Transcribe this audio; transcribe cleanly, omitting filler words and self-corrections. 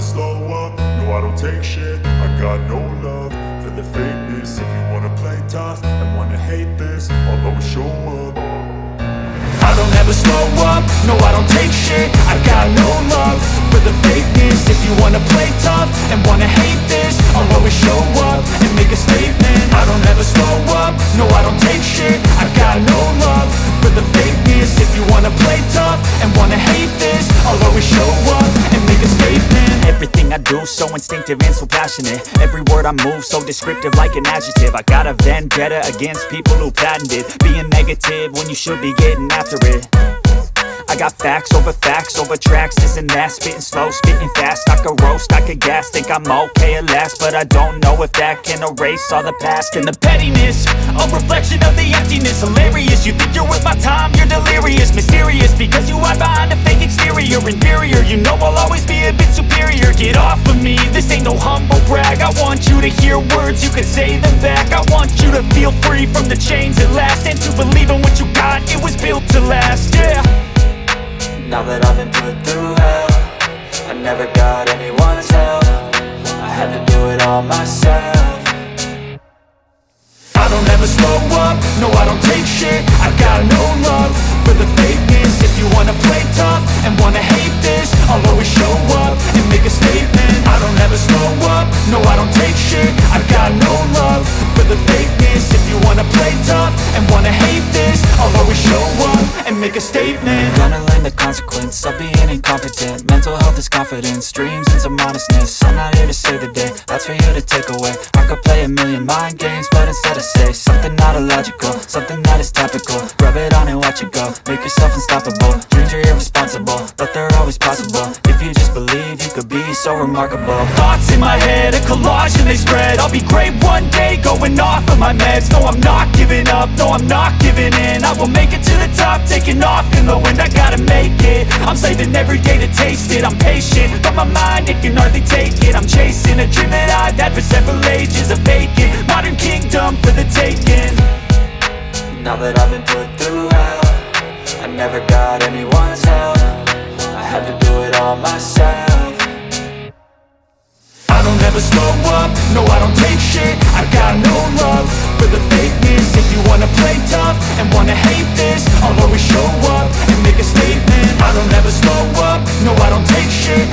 slow up, no I don't take shit. I got no love for the fakeness. If you wanna play tough and wanna hate this, I'll always show up. I don't ever slow up, no I don't take shit. I got no love for the fakeness. If you wanna play tough and wanna hate this, I'll always show up and make a statement. I don't ever slow up, no I don't take shit. I got no love for the fakeness. If you wanna play tough and wanna hate this, I'll always show up and make a statement. Everything I do so instinctive and so passionate. Every word I move so descriptive like an adjective. I got a vendetta against people who patented being negative when you should be getting after it. I got facts over tracks, this and that. Spitting slow, spitting fast. I could roast, I could gas. Think I'm okay at last, but I don't know if that can erase all the past. And the pettiness, a reflection of the emptiness. Hilarious, you think you're worth my time, you're delirious. Mysterious, because you hide behind a fake exterior. Inferior, you know I'll always be a bit superior. Get off of me, this ain't no humble brag. I want you to hear words, you can say them back. I want you to feel free from the chains at last, and to believe in what you got, it was built to last, yeah. Now that I've been put through hell, I never got anyone's help. I had to do it all myself. I don't ever slow up, no I don't take shit. I got no love for the fakeness. If you wanna play tough and wanna hate this, I'll always show up and make a statement. I don't ever slow up, no I don't take shit. I got no love for the fakeness. If you wanna play tough and wanna hate this, I'll always show up and make a statement. Gonna learn the consequence of being incompetent. Mental health is confidence, dreams and some honestness. I'm not here to save the day, that's for you to take away. I could play a million mind games, but instead I say something not illogical, something that is topical. Rub it on and watch it go, make yourself unstoppable. Dreams are irresponsible, but they're always possible. If you just believe, you could be so remarkable. Thoughts in my head, a collage and they spread. I'll be great one day, going off of my meds. No, I'm not giving up, no, I'm not giving in. I will make it to the top, taking off in the wind. I gotta make it, I'm saving every day to taste it. I'm patient, but my mind, it can hardly take it. I'm chasing a dream that I've had for several ages. A vacant, modern kingdom for the taking. Now that I've been put through hell, I never got anyone's help. I had to do it all myself. I don't ever slow up, no I don't take shit. I got no love for the fakeness. If you wanna play tough and wanna hate this, I'll always show up and make a statement. I don't ever slow up, no I don't take shit.